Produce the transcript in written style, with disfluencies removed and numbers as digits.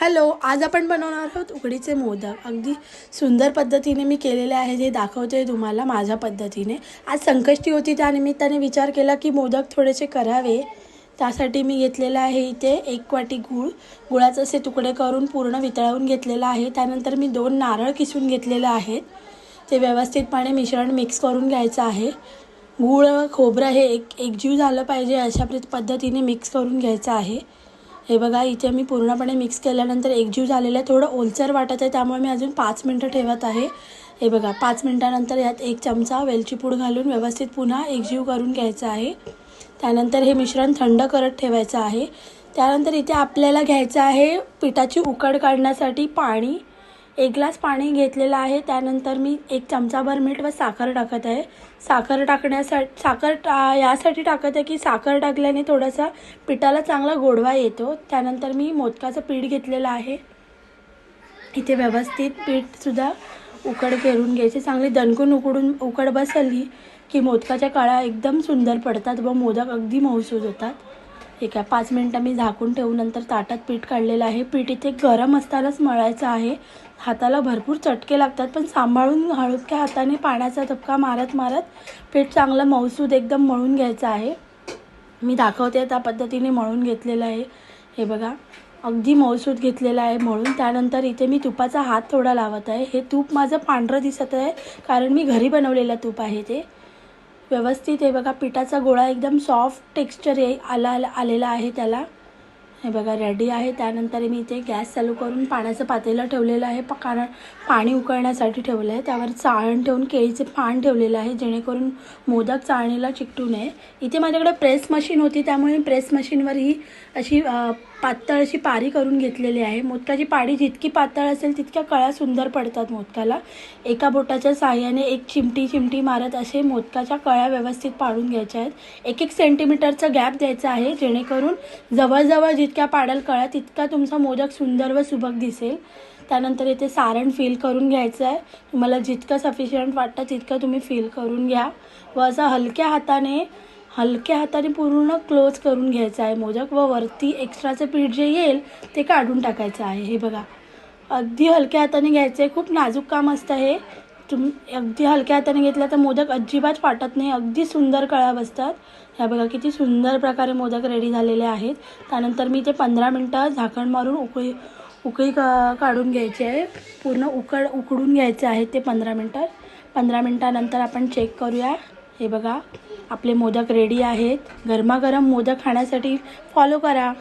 Hello, आज आपण बनवणार आहोत उकडीचे मोदक. अगदी सुंदर पद्धतीने मी केलेले आहे, जे दाखवते तुम्हाला माझ्या पद्धतीने. आज संकष्टी होती, त्यानिमित्ताने विचार केला की मोदक थोडेसे करावे. त्यासाठी मी घेतलेलं आहे इथे 1 वाटी गूळ. गुळाचे असे तुकडे करून पूर्ण वितळवून घेतलेलं आहे. त्यानंतर मी 2 नारळ किसून घेतलेले आहेत. ते व्यवस्थितपणे मिश्रण मिक्स करून घ्यायचं आहे. गूळ व खोबरं हे एकजीव झालं पाहिजे, अशा पद्धतीने मिक्स करून घ्यायचं आहे. हे बघा, इथे मी पूर्णपणे मिक्स केल्यानंतर एकजीव झालेलं आहे. थोडं ओलसर वाटत आहे, त्यामुळे मी अजून 5 मिनटं ठेवत आहे. हे बघा, 5 मिनटानंतर यात 1 चमचा वेलची पूड घालून व्यवस्थित पुन्हा एकजीव करून घ्यायचं आहे. त्यानंतर हे मिश्रण थंड करत ठेवायचं आहे. त्यानंतर इथे आपल्याला घ्यायचं आहे पिठाची उकड काढण्यासाठी पाणी. 1 ग्लास पाणी घेतलेलं आहे. त्यानंतर मी 1 चमचाभर मीठ व साखर टाकत आहे. साखर यासाठी टाकत आहे की साखर टाकल्याने थोडासा पिठाला चांगला गोडवा येतो. त्यानंतर मी मोदकाचं पीठ घेतलेलं आहे. इथे व्यवस्थित पीठसुद्धा उकड करून घ्यायची. चांगली दणकून उकड बसली की मोदकाच्या कळ्या एकदम सुंदर पडतात व मोदक अगदी मऊसूद होतात. ठीक आहे, 5 मिनटं मी झाकून ठेवून नंतर ताटात पीठ काढलेलं आहे. पीठ इथे गरम असतानाच मळायचं आहे. हाताला भरपूर चटके लागतात, पण सांभाळून हलक्या हाताने पाण्याचा धक्का मारत मारत पीठ चांगलं मऊसूद एकदम मळून घ्यायचं आहे. मी दाखवते त्या पद्धतीने मळून घेतलेलं आहे. हे बघा, अगदी मऊसूद घेतलेलं आहे मळून. त्यानंतर इथे मी तुपाचा हात थोडा लावत आहे. हे तूप माझं पांढरं दिसत आहे, कारण मी घरी बनवलेलं तूप आहे ते. व्यवस्थित हे बघा, पिठाचा गोळा एकदम सॉफ्ट टेक्स्चर आलेला आहे त्याला. हे बघा, रेडी आहे. त्यानंतर मी इथे गॅस चालू करून पाण्याचं पातेलं ठेवलेलं आहे. कारण पाणी उकळण्यासाठी ठेवलं आहे. त्यावर चाळण ठेवून केळीचे पान ठेवलेलं आहे, जेणेकरून मोदक चाळणीला चिकटू नये. इथे माझ्याकडे प्रेस मशीन होती, त्यामुळे मी प्रेस मशीनवर ही अशी पातळ अशी पारी करून घेतलेली आहे. मोदकाची पाडी जितकी पातळ असेल तितक्या कळ्या सुंदर पडतात मोदकाला. एका बोटाच्या साहाय्याने एक चिमटी मारत असे मोदकाच्या कळ्या व्यवस्थित पाडून घ्यायच्या आहेत. 1-1 सेंटीमीटरचा गॅप द्यायचा आहे, जेणेकरून जवळजवळ जितक्या पाडाल कळ्या तितका तुमचा मोदक सुंदर व सुबक दिसेल. त्यानंतर इथे सारण फिल करून घ्यायचं आहे. तुम्हाला जितकं सफिशियंट वाटतं तितकं तुम्ही फिल करून घ्या व असं हलक्या हाताने पूर्ण क्लोज करून घ्यायचं आहे मोदक. व वरती एक्स्ट्राचं पीठ जे येईल ते काढून टाकायचं आहे. हे बघा, अगदी हलक्या हाताने घ्यायचं आहे. खूप नाजूक काम असतं हे. अगदी हलक्या हाताने घेतलं तर मोदक अजिबात फाटत नाही, अगदी सुंदर कळ्या बसतात. ह्या बघा, किती सुंदर प्रकारे मोदक रेडी झालेले आहेत. त्यानंतर मी ते 15 मिनटं झाकण मारून उकळी काढून घ्यायची आहे. पूर्ण उकडून घ्यायचे आहे ते 15 मिनटं. 15 मिनटानंतर आपण चेक करूया. हे बघा, आपले मोदक रेडी आहेत. गरमागरम मोदक खाण्यासाठी फॉलो करा.